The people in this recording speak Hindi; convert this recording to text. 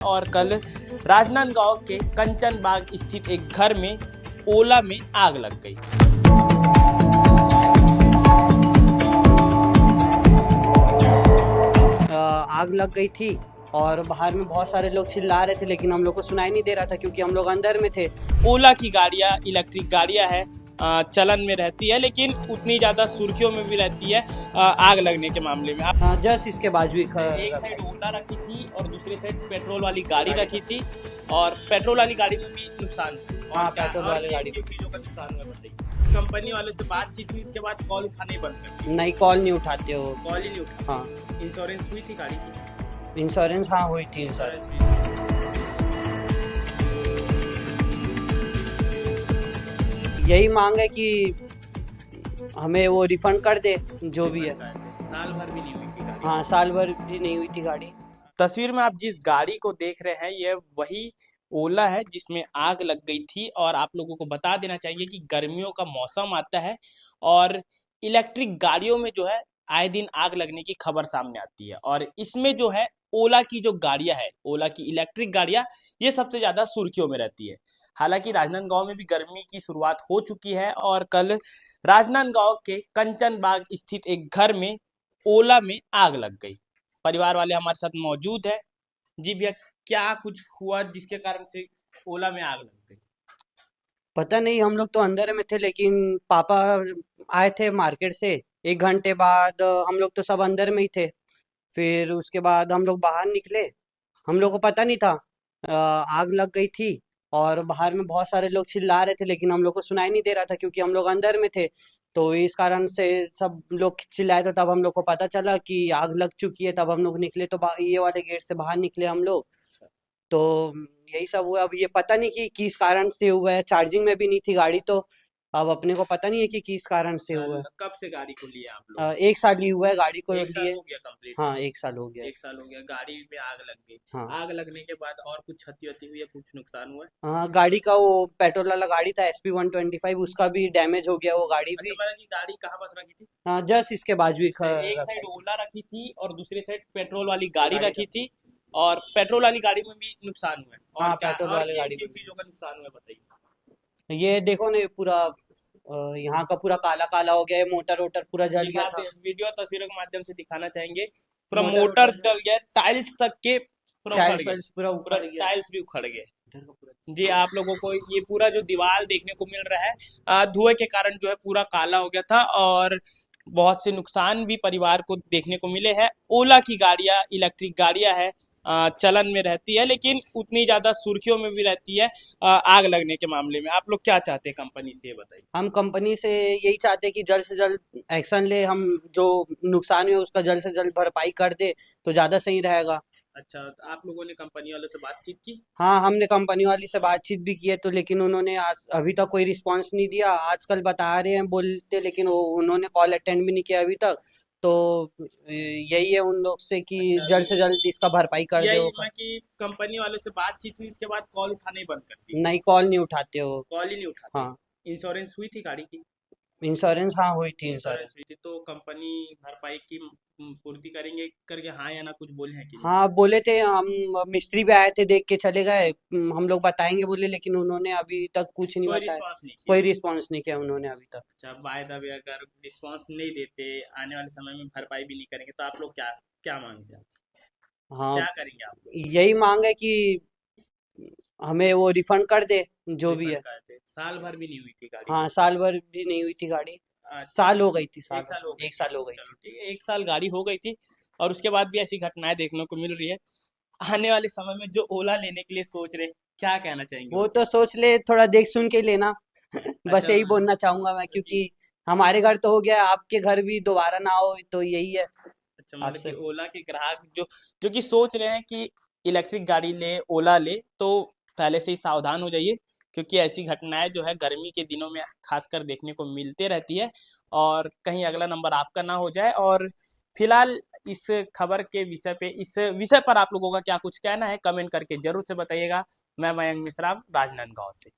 और कल राजनांदगांव के कंचन बाग स्थित एक घर में ओला में आग लग गई। आग लग गई थी और बाहर में बहुत सारे लोग चिल्ला रहे थे, लेकिन हम लोग को सुनाई नहीं दे रहा था क्योंकि हम लोग अंदर में थे। ओला की गाड़ियाँ इलेक्ट्रिक गाड़ियाँ है, चलन में रहती है, लेकिन उतनी ज़्यादा सुर्खियों में भी रहती है आग लगने के मामले में। जस्ट इसके बाजू एक साइड ओला रखी थी और दूसरी साइड पेट्रोल वाली गाड़ी रखी थी, और पेट्रोल वाली गाड़ी में भी नुकसान हुआ। पेट्रोल वाली गाड़ी में चीज़ों का नुकसान हुआ। बताइए, कंपनी वालों से बातचीत हुई, इसके बाद कॉल उठाने ही बंद कर दिया। नहीं, कॉल नहीं उठाते हो। कॉल ही नहीं उठा। हाँ, इंश्योरेंस हुई थी गाड़ी की? इंश्योरेंस हाँ हुई थी। इंश्योरेंस हुई थी। यही मांग है कि हमें वो रिफंड कर दे जो भी है। साल भर भी नहीं हुई थी गाड़ी। हाँ, साल भर भी नहीं हुई थी गाड़ी। तस्वीर में आप जिस गाड़ी को देख रहे हैं, ये वही ओला है जिसमें आग लग गई थी। और आप लोगों को बता देना चाहिए कि गर्मियों का मौसम आता है और इलेक्ट्रिक गाड़ियों में जो है आए दिन आग लगने की खबर सामने आती है, और इसमें जो है ओला की जो गाड़ियां है, ओला की इलेक्ट्रिक गाड़ियां, ये सबसे ज्यादा सुर्खियों में रहती है। हालांकि राजनांदगांव में भी गर्मी की शुरुआत हो चुकी है, और कल राजनांदगांव के कंचन बाग स्थित एक घर में ओला में आग लग गई। परिवार वाले हमारे साथ मौजूद है। जी भैया, क्या कुछ हुआ जिसके कारण से ओला में आग लग गई? पता नहीं, हम लोग तो अंदर में थे, लेकिन पापा आए थे मार्केट से। 1 घंटे बाद हम लोग तो सब अंदर में ही थे। फिर उसके बाद हम लोग बाहर निकले। हम लोग को पता नहीं था आग लग गई थी, और बाहर में बहुत सारे लोग चिल्ला रहे थे, लेकिन हम लोग को सुनाई नहीं दे रहा था क्योंकि हम लोग अंदर में थे। तो इस कारण से सब लोग चिल्लाए, तो तब हम लोग को पता चला कि आग लग चुकी है। तब हम लोग निकले, तो ये वाले गेट से बाहर निकले हम लोग। तो यही सब हुआ। अब ये पता नहीं कि किस कारण से हुआ है। चार्जिंग में भी नहीं थी गाड़ी, तो अब अपने को पता नहीं है कि किस कारण से हुआ है। कब से गाड़ी को लिया आप लोग? 1 साल ही हुआ है गाड़ी को एक साल लिए। हो गया कंप्लीट? हाँ, 1 साल हो गया। एक साल हो गया, गाड़ी में आग लग गई। हाँ। आग लगने के बाद और कुछ क्षति वति हुई है, कुछ नुकसान हुआ है? हाँ, गाड़ी का वो पेट्रोल वाला गाड़ी था SP 125, उसका भी डैमेज हो गया वो गाड़ी भी। अच्छा, मतलब कि गाड़ी कहाँ बस रखी थी? हाँ, जस्ट इसके बाजू ही एक रखा साइड है। ओला रखी थी और दूसरी साइड पेट्रोल वाली गाड़ी रखी थी, और पेट्रोल वाली गाड़ी में भी नुकसान हुआ है। और हाँ, क्या, पेट्रोल और वाली किन गाड़ी किन में भी। चीजों का नुकसान हुआ है बताइए? ये देखो ना, ये पूरा यहाँ का पूरा काला काला हो गया है। मोटर वोटर पूरा जल गया था। वीडियो तस्वीरों के माध्यम से दिखाना चाहेंगे। पूरा मोटर मोटर वोटर जल गया, टाइल्स तक के पूरा उखड़ टाइल्स गए। वाइल्स पूरा पूरा उखड़ गया। टाइल्स भी उखड़ गए। जी, आप लोगों को ये पूरा जो दीवार देखने को मिल रहा है, धुएं के कारण जो है पूरा काला हो गया था, और बहुत से नुकसान भी परिवार को देखने को मिले हैं। ओला की गाड़ियां इलेक्ट्रिक गाड़ियां है, चलन में रहती है, लेकिन उतनी ज्यादा सुर्खियों में भी रहती है आग लगने के मामले में। आप लोग क्या चाहते हैं कंपनी से, ये बताइए? हम कंपनी से यही चाहते हैं कि जल्द से जल्द एक्शन ले। हम जो नुकसान हुआ उसका जल्द से जल्द भरपाई कर दे तो ज़्यादा सही रहेगा। अच्छा, तो आप लोगों ने कंपनी वालों से बातचीत की? हाँ, हमने कंपनी वाली से बातचीत भी की है, तो लेकिन उन्होंने आज अभी तक कोई रिस्पांस नहीं दिया। आजकल बता रहे हैं बोलते, लेकिन वो उन्होंने कॉल अटेंड भी नहीं किया अभी तक। तो यही है उन लोग से कि अच्छा, जल्द से जल्द इसका भरपाई कर दे। यही मैं कि कंपनी वालों से बातचीत हुई, इसके बाद कॉल उठाने ही बंद कर दिया। नहीं, कॉल नहीं उठाते हो। कॉल ही नहीं उठाते। हाँ, इंश्योरेंस हुई थी गाड़ी की? इंश्योरेंस हाँ हुई थी। इंश्योरेंस हुई थी, तो कंपनी भरपाई की पूर्ति करेंगे करके हाँ या ना कुछ बोले हैं कि नहीं? हाँ, बोले थे। हम मिस्त्री भी आए थे, देख के चले गए। हम लोग बताएंगे बोले, लेकिन उन्होंने अभी तक कुछ नहीं कोई बताया। रिस्पांस नहीं कोई किया? रिस्पांस नहीं किया उन्होंने अभी तक। अच्छा, बाय द वे अगर रिस्पांस नहीं देते, आने वाले समय में भरपाई भी नहीं करेंगे, तो आप लोग क्या क्या मांगते हैं? हाँ, क्या करेंगे आप? यही मांग है कि हमें वो रिफंड कर दे जो भी रिफंड है। करते? साल भर भी नहीं हुई थी गाड़ी? हाँ, साल भर भी नहीं हुई थी गाड़ी। अच्छा, साल हो गई थी। एक साल हो गई? 1 साल हो गई चलो थी। ठीक है, एक साल गाड़ी हो गई थी, और उसके बाद भी ऐसी घटनाएं देखने को मिल रही है। आने वाले समय में जो ओला लेने के लिए सोच रहे, क्या कहना चाहेंगे वो उनको? तो सोच ले, थोड़ा देख सुन के ही लेना। बस अच्छा, यही बोलना चाहूंगा मैं, क्योंकि हमारे घर तो हो गया, आपके घर भी दोबारा ना हो, तो यही है अच्छा, मतलब कि आपसे। ओला के ग्राहक जो जो कि सोच रहे हैं कि इलेक्ट्रिक गाड़ी ले, ओला ले, तो पहले से ही सावधान हो जाइए, क्योंकि ऐसी घटनाएं जो है गर्मी के दिनों में खासकर देखने को मिलते रहती है, और कहीं अगला नंबर आपका ना हो जाए। और फिलहाल इस खबर के विषय पे, इस विषय पर आप लोगों का क्या कुछ कहना है, कमेंट करके जरूर से बताइएगा। मैं मयंक मिश्रा, राजनांदगांव से।